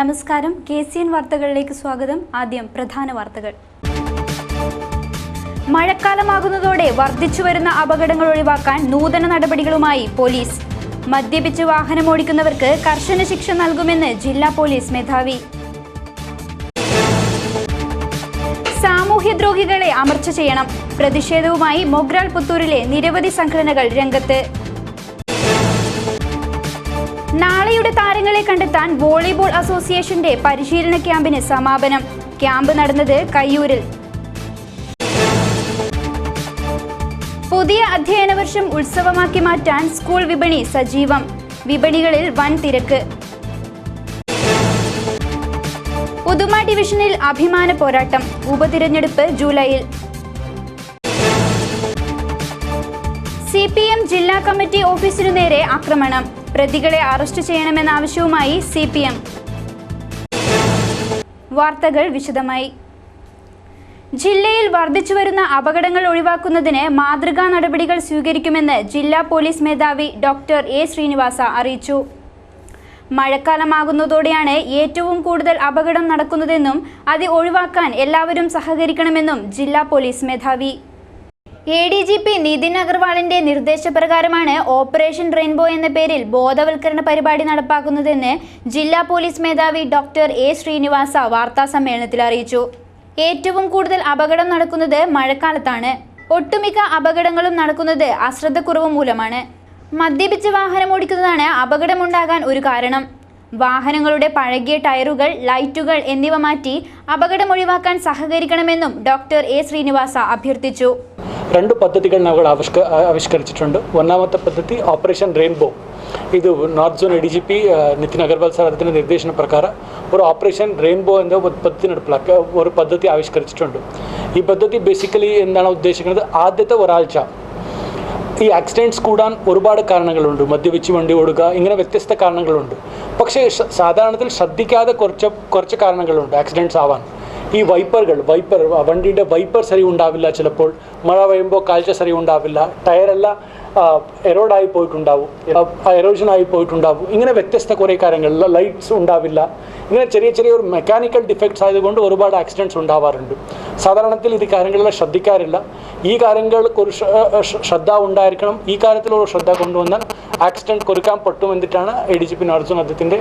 നമസ്കാരം, KCN വാർത്തകളിലേക്ക് സ്വാഗതം. ആദ്യം പ്രധാന വാർത്തകൾ. മഴക്കാലമാകുന്നതോടെ വർദ്ധിച്ചുവരുന്ന അപകടങ്ങൾ ഒഴിവാക്കാൻ നൂതന നടപടികളുമായി പോലീസ്. മദ്യപിച്ച് വാഹനമോടിക്കുന്നവർക്ക് കർശന ശിക്ഷ നൽകുമെന്ന് ജില്ലാ പോലീസ് മേധാവി. സാമൂഹ്യദ്രോഹികളെ അമർച്ച ചെയ്യണം. പ്രതിഷേധവുമായി മൊഗ്രാൽ പുത്തൂരിലെ നിരവധി സംഘടനകൾ രംഗത്ത്. നാളെയുടെ താരങ്ങളെ കണ്ടെത്താൻ വോളിബോൾ അസോസിയേഷന്റെ പരിശീലന ക്യാമ്പിന് സമാപനം. ക്യാമ്പ് നടന്നത് കയ്യൂരിൽ. പുതിയ അധ്യയന വർഷം ഉത്സവമാക്കി മാറ്റാൻ സ്കൂൾ വിപണി സജീവം. വിപണികളിൽ വൻ തിരക്ക്. ഉദുമ ഡിവിഷനിൽ അഭിമാന പോരാട്ടം. ഉപതിരഞ്ഞെടുപ്പ് ജൂലൈയിൽ. CPM ജില്ലാ കമ്മിറ്റി ഓഫീസിനു നേരെ ആക്രമണം. പ്രതികളെ അറസ്റ്റ് ചെയ്യണമെന്ന ആവശ്യവുമായി CPM. വാർത്തകൾ വിശദമായി. ജില്ലയിൽ വർദ്ധിച്ചുവരുന്ന അപകടങ്ങൾ ഒഴിവാക്കുന്നതിന് മാതൃകാ നടപടികൾ സ്വീകരിക്കുമെന്ന് ജില്ലാ പോലീസ് മേധാവി ഡോക്ടർ A. ശ്രീനിവാസ അറിയിച്ചു. മഴക്കാലമാകുന്നതോടെയാണ് ഏറ്റവും കൂടുതൽ അപകടം നടക്കുന്നതെന്നും അത് ഒഴിവാക്കാൻ എല്ലാവരും സഹകരിക്കണമെന്നും ജില്ലാ പോലീസ് മേധാവി. ADGP നിതിൻ അഗർവാളിന്റെ നിർദ്ദേശപ്രകാരമാണ് ഓപ്പറേഷൻ റെയിൻബോ എന്ന പേരിൽ ബോധവൽക്കരണ പരിപാടി നടപ്പാക്കുന്നതെന്ന് ജില്ലാ പോലീസ് മേധാവി ഡോക്ടർ A. ശ്രീനിവാസ വാർത്താസമ്മേളനത്തിൽ അറിയിച്ചു. ഏറ്റവും കൂടുതൽ അപകടം നടക്കുന്നത് മഴക്കാലത്താണ്. ഒട്ടുമിക്ക അപകടങ്ങളും നടക്കുന്നത് അശ്രദ്ധക്കുറവ് മൂലമാണ്. മദ്യപിച്ച് വാഹനമോടിക്കുന്നതാണ് അപകടമുണ്ടാകാൻ ഒരു കാരണം. വാഹനങ്ങളുടെ പഴകിയ ടയറുകൾ, ലൈറ്റുകൾ എന്നിവ മാറ്റി അപകടം ഒഴിവാക്കാൻ സഹകരിക്കണമെന്നും ഡോക്ടർ A. ശ്രീനിവാസ അഭ്യർത്ഥിച്ചു. രണ്ട് പദ്ധതികൾ നമ്മൾ ആവിഷ്കരിച്ചിട്ടുണ്ട്. ഒന്നാമത്തെ പദ്ധതി ഓപ്പറേഷൻ റെയിൻബോ. ഇത് North Zone ADGP Nitin Agarwal sir അതിൻ്റെ നിർദ്ദേശന പ്രകാരം ഒരു ഓപ്പറേഷൻ റെയിൻബോ എന്ന പദ്ധതി നടപ്പിലാക്കുക ഒരു പദ്ധതി ആവിഷ്കരിച്ചിട്ടുണ്ട്. ഈ പദ്ധതി ബേസിക്കലി എന്താണ് ഉദ്ദേശിക്കുന്നത്, ആദ്യത്തെ ഒരാഴ്ച ഈ ആക്സിഡൻറ്റ്സ് കൂടാൻ ഒരുപാട് കാരണങ്ങളുണ്ട്. മദ്യപിച്ച് വണ്ടി ഓടുക, ഇങ്ങനെ വ്യത്യസ്ത കാരണങ്ങളുണ്ട്. പക്ഷേ സാധാരണത്തിൽ ശ്രദ്ധിക്കാതെ കുറച്ച് കാരണങ്ങളുണ്ട് ആക്സിഡൻറ്റ്സ് ആവാൻ. ഈ വൈപ്പർ വണ്ടിയുടെ വൈപ്പർ സരി ഉണ്ടാവില്ല, ചിലപ്പോൾ മഴ പെയ്യുമ്പോൾ കാഴ്ച സരി ഉണ്ടാവില്ല, ടയറെല്ലാം എറോഡായി പോയിട്ടുണ്ടാവും, എറോഷനായി പോയിട്ടുണ്ടാവും, ഇങ്ങനെ വ്യത്യസ്ത കുറേ കാര്യങ്ങൾ, ലൈറ്റ്സ് ഉണ്ടാവില്ല. ഇങ്ങനെ ചെറിയ ഒരു മെക്കാനിക്കൽ ഡിഫക്ട്സ് ആയതുകൊണ്ട് ഒരുപാട് ആക്സിഡൻറ്റ്സ് ഉണ്ടാവാറുണ്ട്. സാധാരണത്തിൽ ഇത് കാര്യങ്ങളെല്ലാം ശ്രദ്ധിക്കാറില്ല. ഈ കാര്യങ്ങൾക്ക് ഒരു ശ്രദ്ധ ഉണ്ടായിരിക്കണം. ഈ കാര്യത്തിൽ ഒരു ശ്രദ്ധ കൊണ്ടുവന്നാൽ ആക്സിഡൻറ്റ് കുറയ്ക്കാൻ പറ്റുമെന്നിട്ടാണ് ADGP നോർത്ത് സോൺ അദ്ദേഹത്തിൻ്റെ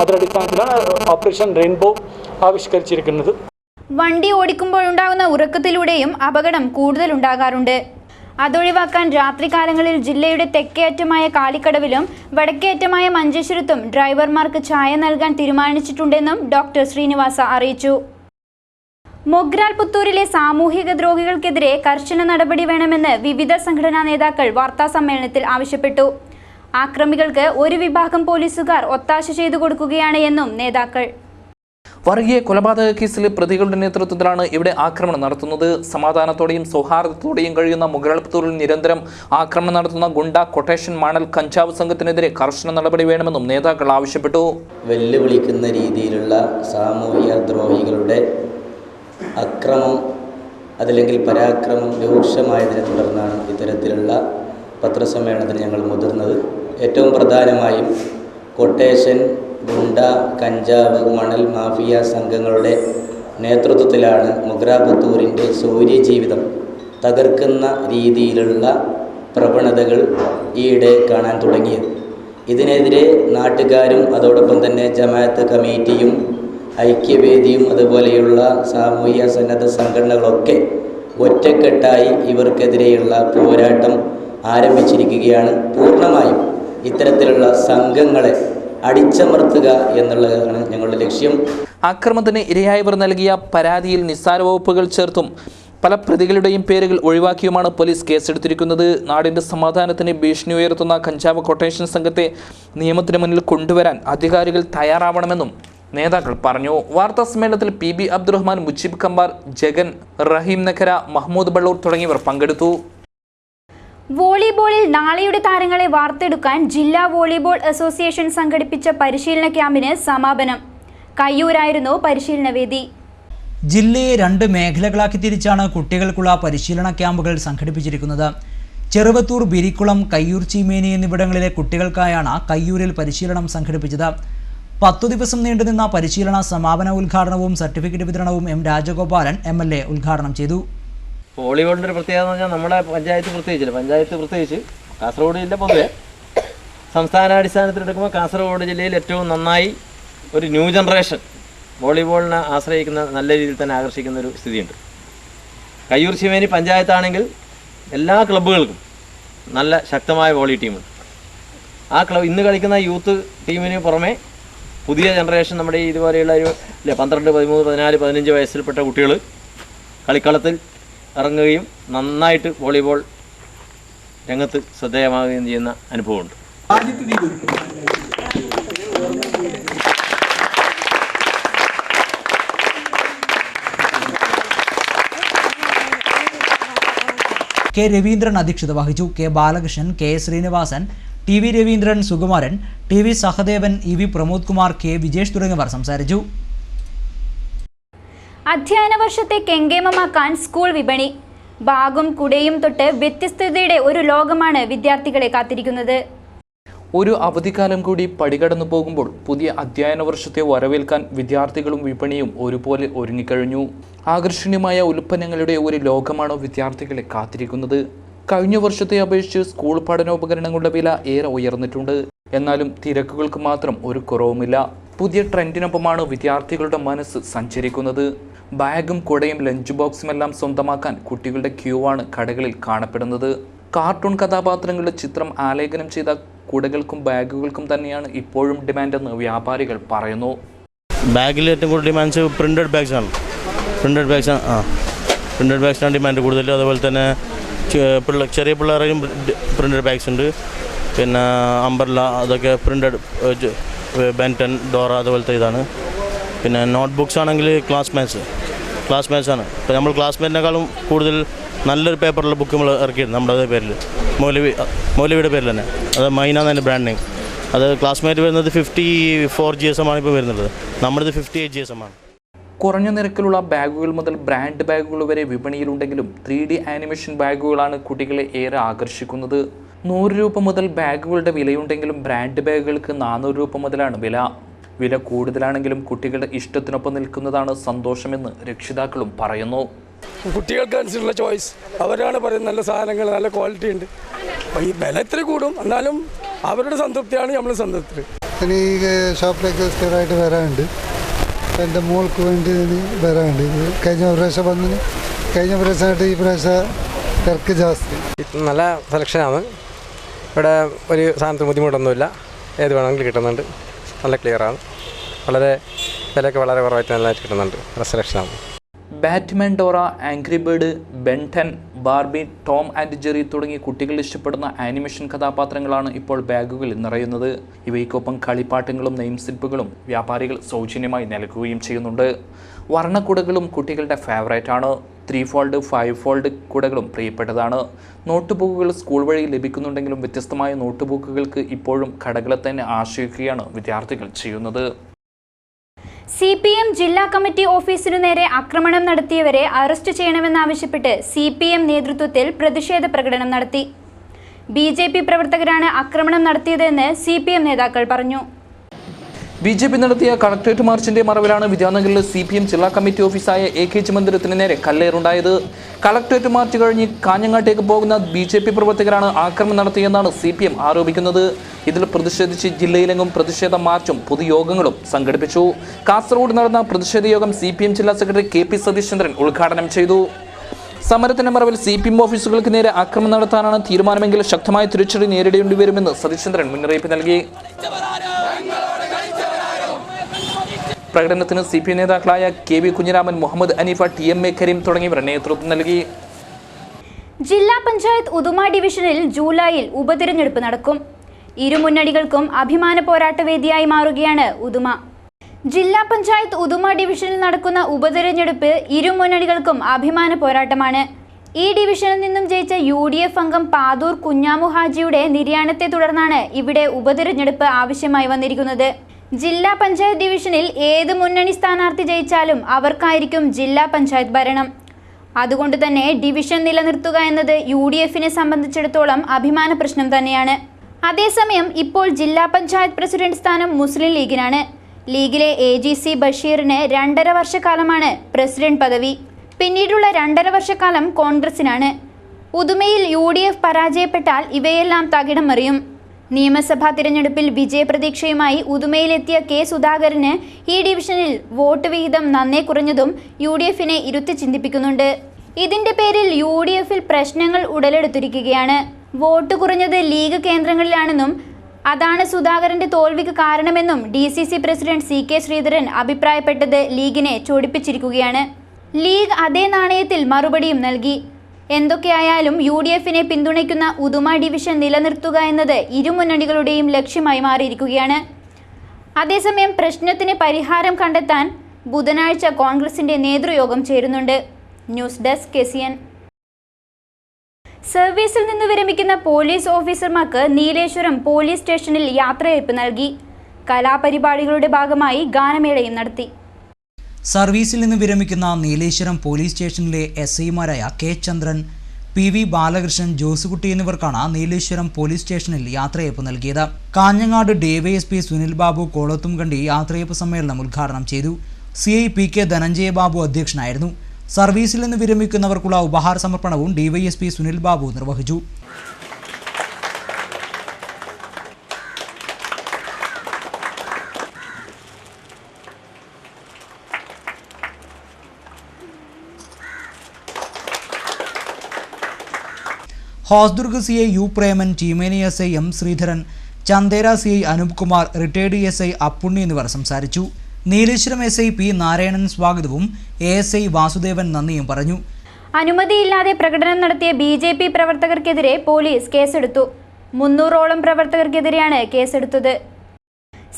അതിനടിസ്ഥാനത്തിലാണ് ഓപ്പറേഷൻ റെയിൻബോ ആവിഷ്കരിച്ചിരിക്കുന്നത്. വണ്ടി ഓടിക്കുമ്പോഴുണ്ടാകുന്ന ഉറക്കത്തിലൂടെയും അപകടം കൂടുതൽ ഉണ്ടാകാറുണ്ട്. അതൊഴിവാക്കാൻ രാത്രികാലങ്ങളിൽ ജില്ലയുടെ തെക്കേയറ്റമായ കാലിക്കടവിലും വടക്കേയറ്റമായ മഞ്ചേശ്വരത്തും ഡ്രൈവർമാർക്ക് ചായ നൽകാൻ തീരുമാനിച്ചിട്ടുണ്ടെന്നും ഡോക്ടർ ശ്രീനിവാസ അറിയിച്ചു. മൊഗ്രാൽ പുത്തൂരിലെ സാമൂഹിക ദ്രോഹികൾക്കെതിരെ കർശന നടപടി വേണമെന്ന് വിവിധ സംഘടനാ നേതാക്കൾ വാർത്താസമ്മേളനത്തിൽ ആവശ്യപ്പെട്ടു. ആക്രമികൾക്ക് ഒരു വിഭാഗം പോലീസുകാർ ഒത്താശ ചെയ്തു കൊടുക്കുകയാണ് എന്നും നേതാക്കൾ. വർഗീയ കൊലപാതക കേസിലെ പ്രതികളുടെ നേതൃത്വത്തിലാണ് ഇവിടെ ആക്രമണം നടത്തുന്നത്. സമാധാനത്തോടെയും സൗഹാർദ്ദത്തോടെയും കഴിയുന്ന മൊഗ്രാൽ പുത്തൂരിൽ നിരന്തരം ആക്രമണം നടത്തുന്ന ഗുണ്ട, കൊട്ടേഷൻ, മണൽ, കഞ്ചാവ് സംഘത്തിനെതിരെ കർശന നടപടി വേണമെന്നും നേതാക്കൾ ആവശ്യപ്പെട്ടു. വെല്ലുവിളിക്കുന്ന രീതിയിലുള്ള സാമൂഹിക ദ്രോഹികളുടെ അക്രമം അതല്ലെങ്കിൽ പരാക്രമം രൂക്ഷമായതിനെ തുടർന്നാണ് ഇത്തരത്തിലുള്ള പത്രസമ്മേളനത്തിന് ഞങ്ങൾ മുതിർന്നത്. ഏറ്റവും പ്രധാനമായും കൊട്ടേഷൻ, ഗുണ്ട, കഞ്ചാവ്, മണൽ മാഫിയ സംഘങ്ങളുടെ നേതൃത്വത്തിലാണ് മൊഗ്രാൽ പുത്തൂരിൻ്റെ സൗര്യജീവിതം തകർക്കുന്ന രീതിയിലുള്ള പ്രവണതകൾ ഈയിടെ കാണാൻ തുടങ്ങിയത്. ഇതിനെതിരെ നാട്ടുകാരും അതോടൊപ്പം തന്നെ ജമാഅത്ത് കമ്മിറ്റിയും ഐക്യവേദിയും അതുപോലെയുള്ള സാമൂഹിക സന്നദ്ധ സംഘടനകളൊക്കെ ഒറ്റക്കെട്ടായി ഇവർക്കെതിരെയുള്ള പോരാട്ടം ആരംഭിച്ചിരിക്കുകയാണ്. പൂർണ്ണമായും ഇത്തരത്തിലുള്ള സംഘങ്ങളെ അടിച്ചമർത്തുക എന്നുള്ളതാണ് ഞങ്ങളുടെ ലക്ഷ്യം. ആക്രമണത്തിന് ഇരയായവർ നൽകിയ പരാതിയിൽ നിസ്സാര വകുപ്പുകൾ ചേർത്തും പല പ്രതികളുടെയും പേരുകൾ ഒഴിവാക്കിയുമാണ് പോലീസ് കേസെടുത്തിരിക്കുന്നത്. നാടിൻ്റെ സമാധാനത്തിന് ഭീഷണി ഉയർത്തുന്ന കഞ്ചാവ് കൊട്ടേഷൻ സംഘത്തെ നിയമത്തിന് മുന്നിൽ കൊണ്ടുവരാൻ അധികാരികൾ തയ്യാറാവണമെന്നും നേതാക്കൾ പറഞ്ഞു. വാർത്താ സമ്മേളനത്തിൽ PB അബ്ദുറഹ്മാൻ, മുജീബ് കമ്പാർ, ജഗൻ, റഹീം നഖര, മഹ്മൂദ് ബള്ളൂർ തുടങ്ങിയവർ പങ്കെടുത്തു. വോളിബോളിൽ നാളെയുടെ താരങ്ങളെ വാർത്തെടുക്കാൻ ജില്ലാ വോളിബോൾ അസോസിയേഷൻ സംഘടിപ്പിച്ച പരിശീലന ക്യാമ്പിന് സമാപനം. കയ്യൂരായിരുന്നു പരിശീലന വേദി. ജില്ലയെ 2 മേഖലകളാക്കി തിരിച്ചാണ് കുട്ടികൾക്കുള്ള പരിശീലന ക്യാമ്പുകൾ സംഘടിപ്പിച്ചിരിക്കുന്നത്. ചെറുവത്തൂർ, ബിരിക്കുളം, കയ്യൂർ, ചീമേനി എന്നിവിടങ്ങളിലെ കുട്ടികൾക്കായാണ് കയ്യൂരിൽ പരിശീലനം സംഘടിപ്പിച്ചത്. 10 ദിവസം നീണ്ടുനിന്ന പരിശീലന സമാപന ഉദ്ഘാടനവും സർട്ടിഫിക്കറ്റ് വിതരണവും എം രാജഗോപാലൻ MLA ഉദ്ഘാടനം ചെയ്തു. വോളിബോളിൻ്റെ ഒരു പ്രത്യേകത എന്ന് പറഞ്ഞാൽ നമ്മുടെ പഞ്ചായത്ത് പ്രത്യേകിച്ച് കാസർഗോഡ് ജില്ല പൊതുവെ സംസ്ഥാനാടിസ്ഥാനത്തിലെടുക്കുമ്പോൾ കാസർഗോഡ് ജില്ലയിൽ ഏറ്റവും നന്നായി ഒരു ന്യൂ ജനറേഷൻ വോളിബോളിനെ ആശ്രയിക്കുന്ന നല്ല രീതിയിൽ തന്നെ ആകർഷിക്കുന്ന ഒരു സ്ഥിതിയുണ്ട്. കയ്യൂർ ശിവേനി പഞ്ചായത്താണെങ്കിൽ എല്ലാ ക്ലബ്ബുകൾക്കും നല്ല ശക്തമായ വോളി ടീമുണ്ട്. ആ ക്ലബ് ഇന്ന് കളിക്കുന്ന യൂത്ത് ടീമിന് പുറമെ പുതിയ ജനറേഷൻ നമ്മുടെ ഇതുപോലെയുള്ള ഒരു 12, 13, 14, 15 വയസ്സിൽപ്പെട്ട കുട്ടികൾ കളിക്കളത്തിൽ ഇറങ്ങുകയും നന്നായിട്ട് വോളിബോൾ രംഗത്ത് ശ്രദ്ധേയമാവുകയും ചെയ്യുന്ന അനുഭവമുണ്ട്. കെ രവീന്ദ്രൻ അധ്യക്ഷത വഹിച്ചു. K Balakrishnan, K Srinivasan, TV Raveendran, Sukumaran, TV Sahadevan, EV Pramod Kumar, K Vijesh തുടങ്ങിയവർ സംസാരിച്ചു. അധ്യയന വർഷത്തെ കെങ്കേമമാക്കാൻ സ്കൂൾ വിപണി. ബാഗും കുടയും തൊട്ട് വ്യത്യസ്തതയുടെ ഒരു ലോകമാണ് വിദ്യാർത്ഥികളെ കാത്തിരിക്കുന്നത്. ഒരു അവധിക്കാലം കൂടി പടികടന്നു പോകുമ്പോൾ പുതിയ അധ്യയന വർഷത്തെ വരവേൽക്കാൻ വിദ്യാർത്ഥികളും വിപണിയും ഒരുപോലെ ഒരുങ്ങിക്കഴിഞ്ഞു. ആകർഷണീയമായ ഉൽപ്പന്നങ്ങളുടെ ഒരു ലോകമാണ് വിദ്യാർത്ഥികളെ കാത്തിരിക്കുന്നത്. കഴിഞ്ഞ വർഷത്തെ അപേക്ഷിച്ച് സ്കൂൾ പഠനോപകരണങ്ങളുടെ വില ഏറെ ഉയർന്നിട്ടുണ്ട്. എന്നാലും തിരക്കുകൾക്ക് മാത്രം ഒരു കുറവുമില്ല. പുതിയ ട്രെൻഡിനൊപ്പമാണ് വിദ്യാർത്ഥികളുടെ മനസ്സ് സഞ്ചരിക്കുന്നത്. ബാഗും കുടയും ലഞ്ച് ബോക്സും എല്ലാം സ്വന്തമാക്കാൻ കുട്ടികളുടെ ക്യൂ ആണ് കടകളിൽ കാണപ്പെടുന്നത്. കാർട്ടൂൺ കഥാപാത്രങ്ങളുടെ ചിത്രം ആലേഖനം ചെയ്ത കുടകൾക്കും ബാഗുകൾക്കും തന്നെയാണ് ഇപ്പോഴും ഡിമാൻഡ് എന്ന് വ്യാപാരികൾ പറയുന്നു. ബാഗിൽ ഏറ്റവും കൂടുതൽ ഡിമാൻഡ്സ് പ്രിൻറ്റഡ് ബാഗ്സാണ്. പ്രിൻറ്റഡ് ബാഗ്സിനാണ് ഡിമാൻഡ് കൂടുതൽ. അതുപോലെ തന്നെ ചെറിയ പിള്ളേരെയും പ്രിൻറ്റഡ് ബാഗ്സ് ഉണ്ട്. പിന്നെ അംബർല അതൊക്കെ പ്രിൻറ്റഡ്, ബെൻറ്റൻ, ഡോറ അതുപോലത്തെ ഇതാണ്. പിന്നെ നോട്ട് ബുക്സ് ആണെങ്കിൽ ക്ലാസ്മേറ്റ്സ് ആണ്. ഇപ്പോൾ നമ്മൾ ക്ലാസ്മേറ്റിനേക്കാളും കൂടുതൽ നല്ലൊരു പേപ്പറിലുള്ള ബുക്ക് നമ്മൾ ഇറക്കിയിട്ടുണ്ട് നമ്മുടെ അതേ പേരിൽ, മൗലവിയുടെ പേരിൽ തന്നെ. അത് മൈന എന്നതിൻ്റെ ബ്രാൻഡ് നെയിം. അത് ക്ലാസ്മേറ്റ് വരുന്നത് 54 GSM ആണ് ഇപ്പോൾ വരുന്നത്. നമ്മുടേത് 58 GSM ആണ്. കുറഞ്ഞ നിരക്കിലുള്ള ബാഗുകൾ മുതൽ ബ്രാൻഡ് ബാഗുകൾ വരെ വിപണിയിലുണ്ടെങ്കിലും 3D ആനിമേഷൻ ബാഗുകളാണ് കുട്ടികളെ ഏറെ ആകർഷിക്കുന്നത്. 100 രൂപ മുതൽ ബാഗുകളുടെ വിലയുണ്ടെങ്കിലും ബ്രാൻഡ് ബാഗുകൾക്ക് 400 രൂപ മുതലാണ് വില. വില കൂടുതലാണെങ്കിലും കുട്ടികളുടെ ഇഷ്ടത്തിനൊപ്പം നിൽക്കുന്നതാണ് സന്തോഷമെന്ന് രക്ഷിതാക്കളും പറയുന്നു. കുട്ടികൾക്ക് അനുസരിച്ചുള്ള ചോയ്സ് അവരാണ് പറയുന്നത്. നല്ല സാധനങ്ങൾ, നല്ല ക്വാളിറ്റി ഉണ്ട്. ഈ വില ഇത്ര കൂടും, എന്നാലും അവരുടെ സംതൃപ്തിയാണ് നമ്മൾ സംതൃപ്തി. ഇനി ഷോപ്പിലേക്ക് സ്ഥിരമായിട്ട് വരാറുണ്ട്. എൻ്റെ മോൾക്ക് വേണ്ടി വരാറുണ്ട്. കഴിഞ്ഞ പ്രാവശ്യം വന്നിന്, കഴിഞ്ഞ പ്രാവശ്യമായിട്ട് ഈ പ്രാവശ്യം തിരക്ക് ജാസ്തി. നല്ല സെലക്ഷനാണ് ഇവിടെ. ഒരു സാധനത്തിന് ബുദ്ധിമുട്ടൊന്നുമില്ല, ഏത് വേണമെങ്കിലും കിട്ടുന്നുണ്ട്. നല്ല ക്ലിയറാണ്. വളരെ വിലയൊക്കെ വളരെ കുറവായിട്ട് നല്ലതായിട്ട് കിട്ടുന്നുണ്ട്. നല്ല സെലക്ഷനാണ്. Batman, Dora, Angry Bird, Ben Ten, Barbie, Tom and Jerry തുടങ്ങി കുട്ടികൾ ഇഷ്ടപ്പെടുന്ന ആനിമേഷൻ കഥാപാത്രങ്ങളാണ് ഇപ്പോൾ ബാഗുകളിൽ നിറയുന്നത്. ഇവയ്ക്കൊപ്പം കളിപ്പാട്ടങ്ങളും നെയിം സ്ലിപ്പുകളും വ്യാപാരികൾ സൗജന്യമായി നൽകുകയും ചെയ്യുന്നുണ്ട്. വർണ്ണക്കുടകളും കുട്ടികളുടെ ഫേവറേറ്റാണ്. 3 ഫോൾഡ്, 5 ഫോൾഡ് കുടകളും പ്രിയപ്പെട്ടതാണ്. നോട്ട് ബുക്കുകൾ സ്കൂൾ വഴി ലഭിക്കുന്നുണ്ടെങ്കിലും വ്യത്യസ്തമായ നോട്ട് ബുക്കുകൾക്ക് ഇപ്പോഴും കടകളെ തന്നെ ആശ്രയിക്കുകയാണ് വിദ്യാർത്ഥികൾ ചെയ്യുന്നത്. CPM ജില്ലാ കമ്മിറ്റി ഓഫീസിനു നേരെ ആക്രമണം നടത്തിയവരെ അറസ്റ്റ് ചെയ്യണമെന്നാവശ്യപ്പെട്ട് CPM നേതൃത്വത്തിൽ പ്രതിഷേധ പ്രകടനം നടത്തി. BJP പ്രവർത്തകരാണ് ആക്രമണം നടത്തിയതെന്ന് CPM നേതാക്കൾ പറഞ്ഞു. BJP നടത്തിയ കളക്ടറേറ്റ് മാർച്ചിന്റെ മറവിലാണ് വിദ്യാനഗറിലെ CPM ജില്ലാ കമ്മിറ്റി ഓഫീസായ AKG മന്ദിരത്തിന് നേരെ കല്ലേറുണ്ടായത്. കളക്ടറേറ്റ് മാർച്ച് കഴിഞ്ഞ് കാഞ്ഞങ്ങാട്ടേക്ക് പോകുന്ന BJP പ്രവർത്തകരാണ് ആക്രമണം നടത്തിയെന്നാണ് CPM ആരോപിക്കുന്നത്. ഇതിൽ പ്രതിഷേധിച്ച് ജില്ലയിലെങ്ങും പ്രതിഷേധ മാർച്ചും പൊതുയോഗങ്ങളും സംഘടിപ്പിച്ചു. കാസർഗോഡ് നടന്ന പ്രതിഷേധ യോഗം CPM ജില്ലാ സെക്രട്ടറി KP സതീശ്ചന്ദ്രൻ ഉദ്ഘാടനം ചെയ്തു. സമരത്തിന്റെ മറവിൽ CPM ഓഫീസുകൾക്ക് നേരെ ആക്രമണം നടത്താനാണ് തീരുമാനമെങ്കിൽ ശക്തമായ തിരിച്ചടി നേരിടേണ്ടി വരുമെന്ന് സതീശ്ചന്ദ്രൻ മുന്നറിയിപ്പ് നൽകി. പ്രകടനത്തിന് CPM നേതാക്കളായ KV കുഞ്ഞിരാമൻ, മുഹമ്മദ് അനീഫ, TMA കരീം തുടങ്ങിയവർ നേതൃത്വം നൽകി. ജില്ലാ പഞ്ചായത്ത് ഉദുമ ഡിവിഷനിൽ ജൂലൈയിൽ ഉപതിരഞ്ഞെടുപ്പ് നടക്കും. ഇരു മുന്നണികൾക്കും അഭിമാന പോരാട്ട വേദിയായി മാറുകയാണ് ഉദുമ. ജില്ലാ പഞ്ചായത്ത് ഉദുമ ഡിവിഷനിൽ നടക്കുന്ന ഉപതിരഞ്ഞെടുപ്പ് ഇരു മുന്നണികൾക്കും അഭിമാന പോരാട്ടമാണ്. ഈ ഡിവിഷനിൽ നിന്നും ജയിച്ച UDF അംഗം പാതൂർ കുഞ്ഞാമു ഹാജിയുടെ നിര്യാണത്തെ തുടർന്നാണ് ഇവിടെ ഉപതിരഞ്ഞെടുപ്പ് ആവശ്യമായി വന്നിരിക്കുന്നത്. ജില്ലാ പഞ്ചായത്ത് ഡിവിഷനിൽ ഏത് മുന്നണി സ്ഥാനാർത്ഥി ജയിച്ചാലും അവർക്കായിരിക്കും ജില്ലാ പഞ്ചായത്ത് ഭരണം. അതുകൊണ്ട് തന്നെ ഡിവിഷൻ നിലനിർത്തുക എന്നത് UDFനെ സംബന്ധിച്ചിടത്തോളം അഭിമാന പ്രശ്നം തന്നെയാണ്. അതേസമയം ഇപ്പോൾ ജില്ലാ പഞ്ചായത്ത് പ്രസിഡന്റ് സ്ഥാനം മുസ്ലിം ലീഗിനാണ്. ലീഗിലെ AGC ബഷീറിന് 2.5 വർഷക്കാലമാണ് പ്രസിഡന്റ് പദവി. പിന്നീടുള്ള 2.5 വർഷക്കാലം കോൺഗ്രസിനാണ്. ഉദുമയിൽ UDF പരാജയപ്പെട്ടാൽ ഇവയെല്ലാം തകിടം മറിയും. നിയമസഭാ തിരഞ്ഞെടുപ്പിൽ വിജയപ്രതീക്ഷയുമായി ഉദുമയിലെത്തിയ K. സുധാകരന് ഈ ഡിവിഷനിൽ വോട്ട് വിഹിതം നന്നേ കുറഞ്ഞതും UDFനെ ഇരുത്തി ചിന്തിപ്പിക്കുന്നുണ്ട്. ഇതിന്റെ പേരിൽ UDFൽ പ്രശ്നങ്ങൾ ഉടലെടുത്തിരിക്കുകയാണ്. വോട്ട് കുറഞ്ഞത് ലീഗ് കേന്ദ്രങ്ങളിലാണെന്നും അതാണ് സുധാകരന്റെ തോൽവിക്ക് കാരണമെന്നും DCC പ്രസിഡന്റ് CK ശ്രീധരൻ അഭിപ്രായപ്പെട്ടത് ലീഗിനെ ചൊടിപ്പിച്ചിരിക്കുകയാണ്. ലീഗ് അതേ നാണയത്തിൽ മറുപടിയും നൽകി. എന്തൊക്കെയായാലും UDFനെ പിന്തുണയ്ക്കുന്ന ഉദുമ ഡിവിഷൻ നിലനിർത്തുക എന്നത് ഇരുമുന്നണികളുടെയും ലക്ഷ്യമായി മാറിയിരിക്കുകയാണ്. അതേസമയം പ്രശ്നത്തിന് പരിഹാരം കണ്ടെത്താൻ ബുധനാഴ്ച കോൺഗ്രസിന്റെ നേതൃയോഗം ചേരുന്നുണ്ട്. News desk KCN. സർവീസിൽ നിന്ന് വിരമിക്കുന്ന പോലീസ് ഓഫീസർമാർക്ക് നീലേശ്വരം പോലീസ് സ്റ്റേഷനിൽ യാത്രയയപ്പ് നൽകി. കലാപരിപാടികളുടെ ഭാഗമായി ഗാനമേളയും നടത്തി. സർവീസിൽ നിന്ന് വിരമിക്കുന്ന നീലേശ്വരം പോലീസ് സ്റ്റേഷനിലെ SIമാരായ K. ചന്ദ്രൻ, PV ബാലകൃഷ്ണൻ, ജോസുകുട്ടി എന്നിവർക്കാണ് നീലേശ്വരം പോലീസ് സ്റ്റേഷനിൽ യാത്രയയപ്പ് നൽകിയത്. കാഞ്ഞങ്ങാട് DYSP സുനിൽ ബാബു കോളത്തുംകണ്ടി യാത്രയയപ്പ് സമ്മേളനം ഉദ്ഘാടനം ചെയ്തു. CI PK ധനഞ്ജയ ബാബു അധ്യക്ഷനായിരുന്നു. സർവീസിൽ നിന്ന് വിരമിക്കുന്നവർക്കുള്ള ഉപഹാര സമർപ്പണവും DYSP സുനിൽ ബാബു നിർവഹിച്ചു. Hosdurg CI U. Preman, Cheemeni SI M. Sreedharan, Chandera CI Anoop Kumar, retired SI Appunni എന്നിവർ സംസാരിച്ചു. Nileshwaram SI P. നാരായണൻ സ്വാഗതവും ASI വാസുദേവൻ നന്ദിയും പറഞ്ഞു. അനുമതിയില്ലാതെ പ്രകടനം നടത്തിയ BJP പ്രവർത്തകർക്കെതിരെ പോലീസ് കേസെടുത്തു. 300ഓളം പ്രവർത്തകർക്കെതിരെയാണ് കേസെടുത്തത്.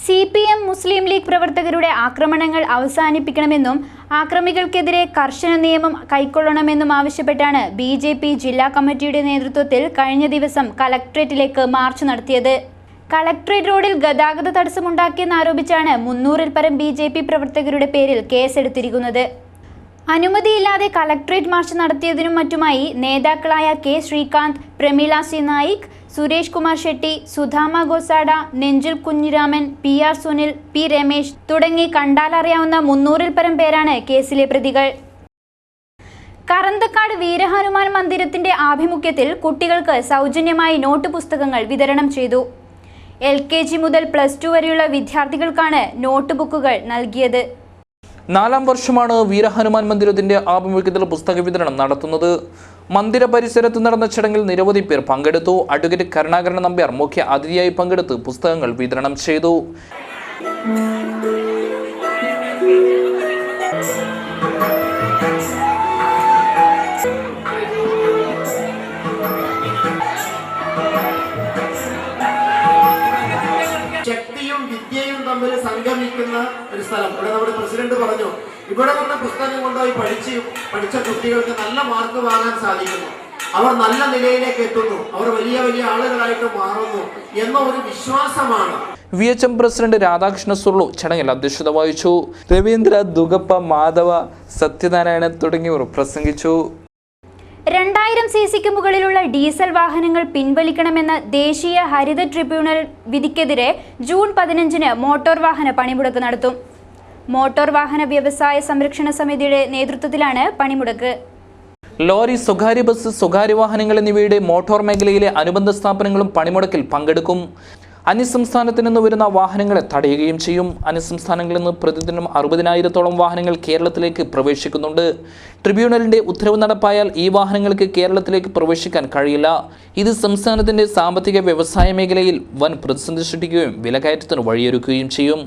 CPM മുസ്ലിം ലീഗ് പ്രവർത്തകരുടെ ആക്രമണങ്ങൾ അവസാനിപ്പിക്കണമെന്നും ആക്രമികൾക്കെതിരെ കർശന നിയമം കൈക്കൊള്ളണമെന്നും ആവശ്യപ്പെട്ടാണ് BJP ജില്ലാ കമ്മിറ്റിയുടെ നേതൃത്വത്തിൽ കഴിഞ്ഞ ദിവസം കളക്ട്രേറ്റിലേക്ക് മാർച്ച് നടത്തിയത്. കളക്ട്രേറ്റ് റോഡിൽ ഗതാഗത തടസ്സമുണ്ടാക്കിയെന്നാരോപിച്ചാണ് 300-ൽ പരം BJP പ്രവർത്തകരുടെ പേരിൽ കേസെടുത്തിരിക്കുന്നത്. അനുമതിയില്ലാതെ കളക്ട്രേറ്റ് മാർച്ച് നടത്തിയതിനും മറ്റുമായി നേതാക്കളായ K. ശ്രീകാന്ത്, പ്രമീള C. നായിക്, സുരേഷ് കുമാർ ഷെട്ടി, സുധാമ ഗോസാഡ, നെഞ്ചിൽ കുഞ്ഞിരാമൻ, PR സുനിൽ, P. രമേശ് തുടങ്ങി കണ്ടാലറിയാവുന്ന 300-ൽ പരം പേരാണ് കേസിലെ പ്രതികൾ. കറന്തക്കാട് വീരഹനുമാൻ മന്ദിരത്തിന്റെ ആഭിമുഖ്യത്തിൽ കുട്ടികൾക്ക് സൗജന്യമായി നോട്ട് പുസ്തകങ്ങൾ വിതരണം ചെയ്തു. LKG മുതൽ +2 വരെയുള്ള വിദ്യാർത്ഥികൾക്കാണ് നോട്ട് ബുക്കുകൾ നൽകിയത്. 4ാം വർഷമാണ് വീരഹനുമാൻ മന്ദിരത്തിന്റെ ആഭിമുഖ്യത്തിൽ പുസ്തക വിതരണം നടത്തുന്നത്. മന്ദിര പരിസരത്ത് നടന്ന ചടങ്ങിൽ നിരവധി പേർ പങ്കെടുത്തു. അഡ്വക്കേറ്റ് കരുണാകരൻ നമ്പ്യാർ മുഖ്യ അതിഥിയായി പങ്കെടുത്ത് പുസ്തകങ്ങൾ വിതരണം ചെയ്തു. ശക്തിയും വിദ്യയും തമ്മിൽ സംഗമിക്കുന്ന ഒരു സ്ഥലം. ഇവിടെ നമ്മുടെ പ്രസിഡന്റ് പറഞ്ഞു, ഇവിടെ നിന്ന് പുസ്തകം കൊണ്ടുപോയി പഠിച്ച കുട്ടികൾക്ക് നല്ല മാർക്ക് വാങ്ങാൻ സാധിക്കുന്നു, അവർ നല്ല നിലയിലേക്ക് എത്തുന്നു, അവർ വലിയ വലിയ ആളുകളായിട്ട് മാറുന്നു എന്ന ഒരു വിശ്വാസമാണ്. VHM പ്രസിഡന്റ് രാധാകൃഷ്ണ സുർലു ചടങ്ങിൽ അധ്യക്ഷത വഹിച്ചു. രവീന്ദ്ര, ദുഗപ്പ, മാധവ, സത്യനാരായണൻ തുടങ്ങിയവർ പ്രസംഗിച്ചു. 2000 CCക്ക് മുകളിലുള്ള ഡീസൽ വാഹനങ്ങൾ പിൻവലിക്കണമെന്ന ദേശീയ ഹരിത ട്രിബ്യൂണൽ വിധിക്കെതിരെ ജൂൺ 15-ന് മോട്ടോർ വാഹന പണിമുടക്ക് നടത്തും. മോട്ടോർ വാഹന വ്യവസായ സംരക്ഷണ സമിതിയുടെ നേതൃത്വത്തിലാണ് പണിമുടക്ക്. ലോറി, സ്വകാര്യ ബസ്, സ്വകാര്യ വാഹനങ്ങൾ എന്നിവയുടെ മോട്ടോർ മേഖലയിലെ അനുബന്ധ സ്ഥാപനങ്ങളും പണിമുടക്കിൽ പങ്കെടുക്കും. അന്യസംസ്ഥാനത്തു നിന്ന് വരുന്ന വാഹനങ്ങളെ തടയുകയും ചെയ്യും. അന്യസംസ്ഥാനങ്ങളിൽ നിന്ന് പ്രതിദിനം 60,000-ഓളം വാഹനങ്ങൾ കേരളത്തിലേക്ക് പ്രവേശിക്കുന്നുണ്ട്. ട്രിബ്യൂണലിന്റെ ഉത്തരവ് നടപ്പായാൽ ഈ വാഹനങ്ങൾക്ക് കേരളത്തിലേക്ക് പ്രവേശിക്കാൻ കഴിയില്ല. ഇത് സംസ്ഥാനത്തിന്റെ സാമ്പത്തിക വ്യവസായ മേഖലയിൽ വൻ പ്രതിസന്ധി സൃഷ്ടിക്കുകയും വിലകയറ്റത്തിന് വഴിയൊരുക്കുകയും ചെയ്യും.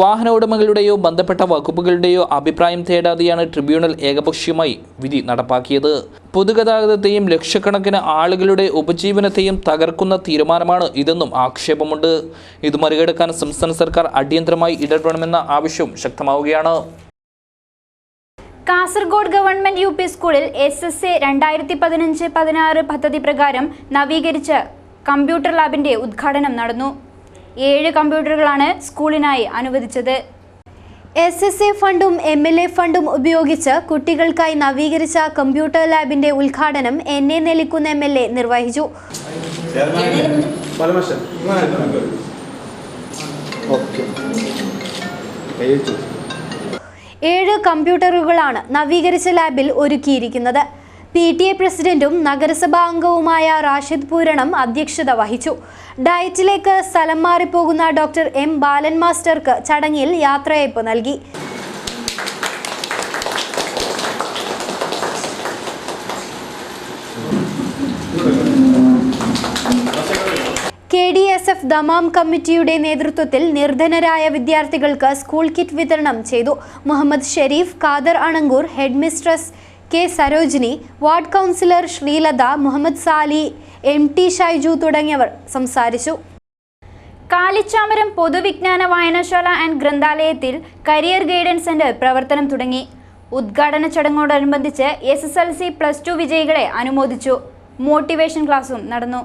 വാഹന ഉടമകളുടെയോ ബന്ധപ്പെട്ട വകുപ്പുകളുടെയോ അഭിപ്രായം തേടാതെയാണ് ട്രിബ്യൂണൽ ഏകപക്ഷീയമായി വിധി നടപ്പാക്കിയത്. പൊതുഗതാഗതത്തെയും ലക്ഷക്കണക്കിന് ആളുകളുടെ ഉപജീവനത്തെയും തകർക്കുന്ന തീരുമാനമാണ് ഇതെന്നും ആക്ഷേപമുണ്ട്. ഇത് മറികടക്കാൻ സംസ്ഥാന സർക്കാർ അടിയന്തരമായി ഇടപെടണമെന്ന ആവശ്യവും ശക്തമാവുകയാണ്. കാസർഗോഡ് ഗവൺമെന്റ് UP സ്കൂളിൽ SSA 2015-16 പദ്ധതി പ്രകാരം നവീകരിച്ച കമ്പ്യൂട്ടർ ലാബിന്റെ ഉദ്ഘാടനം നടന്നു. 7 കമ്പ്യൂട്ടറുകളാണ് സ്കൂളിനായി അനുവദിച്ചത്. SSA ഫണ്ടും MLA ഫണ്ടും ഉപയോഗിച്ച് കുട്ടികൾക്കായി നവീകരിച്ച കമ്പ്യൂട്ടർ ലാബിന്റെ ഉദ്ഘാടനം NA നെല്ലിക്കുന്ന് MLA നിർവഹിച്ചു. 7 കമ്പ്യൂട്ടറുകളാണ് നവീകരിച്ച ലാബിൽ ഒരുക്കിയിരിക്കുന്നത്. PTA പ്രസിഡന്റും നഗരസഭാ അംഗവുമായ റാഷിദ് പൂരണം അധ്യക്ഷത വഹിച്ചു. ഡയറ്റിലേക്ക് സ്ഥലം മാറിപ്പോകുന്ന ഡോക്ടർ M ബാലൻ മാസ്റ്റർക്ക് ചടങ്ങിൽ യാത്രയയപ്പ് നൽകി. KDSF ദമാം കമ്മിറ്റിയുടെ നേതൃത്വത്തിൽ നിർധനരായ വിദ്യാർത്ഥികൾക്ക് സ്കൂൾ കിറ്റ് വിതരണം ചെയ്തു. Muhammad Sharif, Khader Anangoor, head mistress K Sarojini, ward councillor Sreelatha, Muhammad Sali, MT Shaiju തുടങ്ങിയവർ സംസാരിച്ചു. കാലിച്ചാമരം പൊതുവിജ്ഞാന വായനശാല ആൻഡ് ഗ്രന്ഥാലയത്തിൽ കരിയർ ഗൈഡൻസ് സെന്റർ പ്രവർത്തനം തുടങ്ങി. ഉദ്ഘാടന ചടങ്ങോടനുബന്ധിച്ച് SSLC +2 വിജയികളെ അനുമോദിച്ചു. മോട്ടിവേഷൻ ക്ലാസും നടന്നു.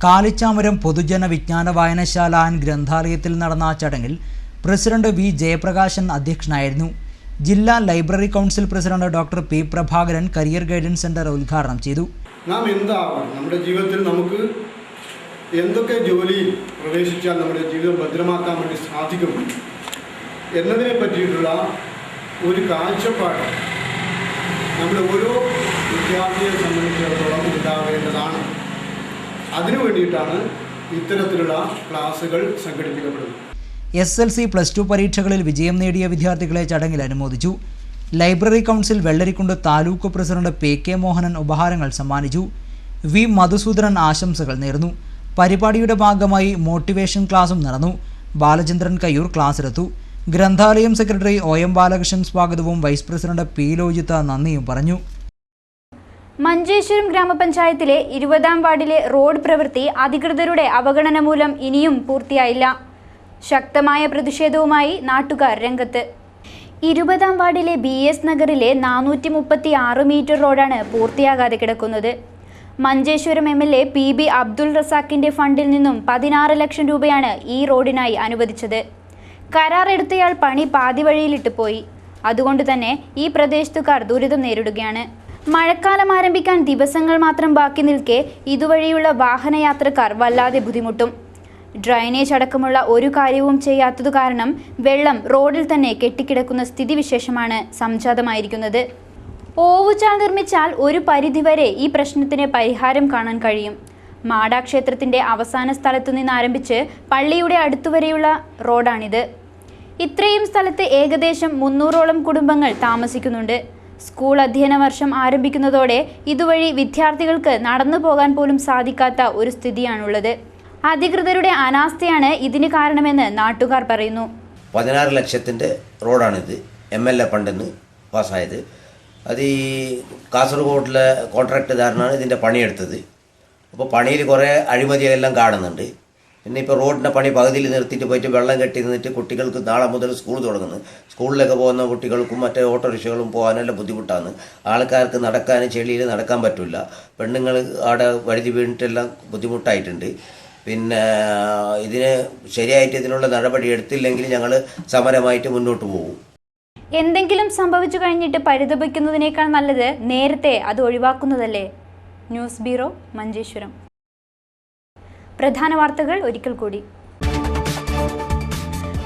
കാലിച്ചാമരം പൊതുജന വിജ്ഞാന വായനശാല ആൻഡ് ഗ്രന്ഥാലയത്തിൽ നടന്ന ചടങ്ങിൽ പ്രസിഡന്റ് V ജയപ്രകാശൻ അധ്യക്ഷനായിരുന്നു. ജില്ലാ library council president doctor P Prabhakaran career guidance centre ഉദ്ഘാടനം ചെയ്തു. നാം എന്താവണം, നമ്മുടെ ജീവിതത്തിൽ നമുക്ക് എന്തൊക്കെ ജോലിയിൽ പ്രവേശിച്ചാൽ നമ്മുടെ ജീവിതം ഭദ്രമാക്കാൻ വേണ്ടി സാധിക്കും എന്നതിനെ പറ്റിയിട്ടുള്ള ഒരു കാഴ്ചപ്പാട് നമ്മുടെ ഓരോ വിദ്യാർത്ഥിയെ സംബന്ധിച്ചിടത്തോളം ഉണ്ടാവേണ്ടതാണ്. അതിനു വേണ്ടിയിട്ടാണ് ഇത്തരത്തിലുള്ള ക്ലാസുകൾ സംഘടിപ്പിക്കപ്പെടുന്നത്. SSLC +2 പരീക്ഷകളിൽ വിജയം നേടിയ വിദ്യാർത്ഥികളെ ചടങ്ങിൽ അനുമോദിച്ചു. Library council Vellarikkundu taluk president PK Mohanan ഉപഹാരങ്ങൾ സമ്മാനിച്ചു. V മധുസൂദനൻ ആശംസകൾ നേർന്നു. പരിപാടിയുടെ ഭാഗമായി മോട്ടിവേഷൻ ക്ലാസും നടന്നു. ബാലചന്ദ്രൻ കയ്യൂർ ക്ലാസ് എടുത്തു. ഗ്രന്ഥാലയം സെക്രട്ടറി OM ബാലകൃഷ്ണൻ സ്വാഗതവും വൈസ് പ്രസിഡന്റ് P ലോജിത്ത നന്ദിയും പറഞ്ഞു. മഞ്ചേശ്വരം ഗ്രാമപഞ്ചായത്തിലെ 20-ാം വാർഡിലെ റോഡ് പ്രവൃത്തി അധികൃതരുടെ അവഗണന മൂലം ഇനിയും പൂർത്തിയായില്ല. ശക്തമായ പ്രതിഷേധവുമായി നാട്ടുകാർ രംഗത്ത്. 20-ാം വാർഡിലെ BS നഗറിലെ 436 മീറ്റർ റോഡാണ് പൂർത്തിയാകാതെ കിടക്കുന്നത്. മഞ്ചേശ്വരം MLA PB അബ്ദുൾ റസാഖിന്റെ ഫണ്ടിൽ നിന്നും 16 ലക്ഷം രൂപയാണ് ഈ റോഡിനായി അനുവദിച്ചത്. കരാർ എടുത്തയാൾ പണി പാതി വഴിയിലിട്ട് പോയി. അതുകൊണ്ട് തന്നെ ഈ പ്രദേശത്തുകാർ ദുരിതം നേരിടുകയാണ്. മഴക്കാലം ആരംഭിക്കാൻ ദിവസങ്ങൾ മാത്രം ബാക്കി നിൽക്കെ ഇതുവഴിയുള്ള വാഹനയാത്രക്കാർ വല്ലാതെ ബുദ്ധിമുട്ടും. ഡ്രൈനേജ് അടക്കമുള്ള ഒരു കാര്യവും ചെയ്യാത്തതു കാരണം വെള്ളം റോഡിൽ തന്നെ കെട്ടിക്കിടക്കുന്ന സ്ഥിതിവിശേഷമാണ് സംജാതമായിരിക്കുന്നത്. ഓവുചാൽ നിർമ്മിച്ചാൽ ഒരു പരിധിവരെ ഈ പ്രശ്നത്തിന് പരിഹാരം കാണാൻ കഴിയും. മാടാക്ഷേത്രത്തിൻ്റെ അവസാന സ്ഥലത്തു നിന്ന് ആരംഭിച്ച് പള്ളിയുടെ അടുത്തുവരെയുള്ള റോഡാണിത്. ഇത്രയും സ്ഥലത്ത് ഏകദേശം 300ഓളം കുടുംബങ്ങൾ താമസിക്കുന്നുണ്ട്. സ്കൂൾ അധ്യയന വർഷം ആരംഭിക്കുന്നതോടെ ഇതുവഴി വിദ്യാർത്ഥികൾക്ക് നടന്നു പോകാൻ പോലും സാധിക്കാത്ത ഒരു സ്ഥിതിയാണുള്ളത്. അധികൃതരുടെ അനാസ്ഥയാണ് ഇതിന് കാരണമെന്ന് നാട്ടുകാർ പറയുന്നു. 16 ലക്ഷത്തിൻ്റെ റോഡാണിത്. MLA ഫണ്ടിന് പാസ്സായത്. അത് ഈ കാസർഗോഡിലെ കോൺട്രാക്റ്റുകാരനാണ് ഇതിൻ്റെ പണിയെടുത്തത്. അപ്പോൾ പണിയിൽ കുറേ അഴിമതിയെല്ലാം കാണുന്നുണ്ട്. പിന്നെ ഇപ്പോൾ റോഡിൻ്റെ പണി പകുതിയിൽ നിർത്തിയിട്ട് പോയിട്ട് വെള്ളം കെട്ടി നിന്നിട്ട് കുട്ടികൾക്ക് നാളെ മുതൽ സ്കൂൾ തുടങ്ങുന്നു. സ്കൂളിലൊക്കെ പോകുന്ന കുട്ടികൾക്കും മറ്റേ ഓട്ടോറിക്ഷകളും പോകാനെല്ലാം ബുദ്ധിമുട്ടാണ്. ആൾക്കാർക്ക് നടക്കാൻ ചെളിയിൽ നടക്കാൻ പറ്റില്ല. പെണ്ണുങ്ങൾ അവിടെ വഴുതി വീണിട്ടെല്ലാം ബുദ്ധിമുട്ടായിട്ടുണ്ട്. പിന്നെ ഇതിന് ശരിയായിട്ട് ഇതിനുള്ള നടപടി എടുത്തില്ലെങ്കിൽ ഞങ്ങൾ സമരമായിട്ട് മുന്നോട്ട് പോകും. എന്തെങ്കിലും സംഭവിച്ചു കഴിഞ്ഞിട്ട് പരിതപിക്കുന്നതിനേക്കാൾ നല്ലത് നേരത്തെ അത് ഒഴിവാക്കുന്നതല്ലേ. News bureau, Manjeshwaram. പ്രധാന വാർത്തകൾ ഒരിക്കൽ കൂടി.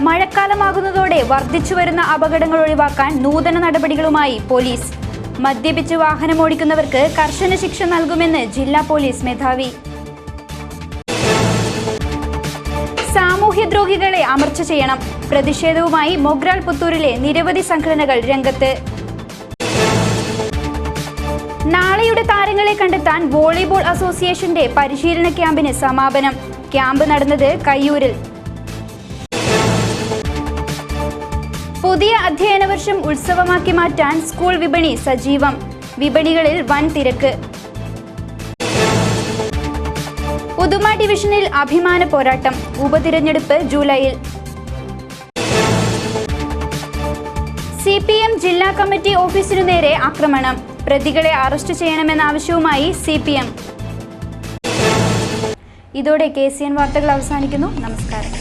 മഴക്കാലമാകുന്നതോടെ വർദ്ധിച്ചുവരുന്ന അപകടങ്ങൾ ഒഴിവാക്കാൻ നൂതന നടപടികളുമായി പോലീസ്. മദ്യപിച്ച് വാഹനമോടിക്കുന്നവർക്ക് കർശന ശിക്ഷ നൽകുമെന്ന് ജില്ലാ പോലീസ് മേധാവി. സാമൂഹ്യദ്രോഹികളെ അമർച്ച ചെയ്യണം. പ്രതിഷേധവുമായി മൊഗ്രാൽ പുത്തൂരിലെ നിരവധി സംഘടനകൾ രംഗത്ത്. നാളെയുടെ താരങ്ങളെ കണ്ടെത്താൻ വോളിബോൾ അസോസിയേഷന്റെ പരിശീലന ക്യാമ്പിന് സമാപനം. ക്യാമ്പ് നടന്നത് കയ്യൂരിൽ. പുതിയ അധ്യയന വർഷം ഉത്സവമാക്കി മാറ്റാൻ സ്കൂൾ വിപണി സജീവം. വിപണികളിൽ വൻ തിരക്ക്. ഉദുമ ഡിവിഷനിൽ അഭിമാന പോരാട്ടം. ഉപതിരഞ്ഞെടുപ്പ് ജൂലൈയിൽ. CPM ജില്ലാ കമ്മിറ്റി ഓഫീസിനു നേരെ ആക്രമണം. പ്രതികളെ അറസ്റ്റ് ചെയ്യണമെന്ന ആവശ്യവുമായി CPM. ഇതോടെ KCN വാർത്തകൾ അവസാനിക്കുന്നു. നമസ്കാരം.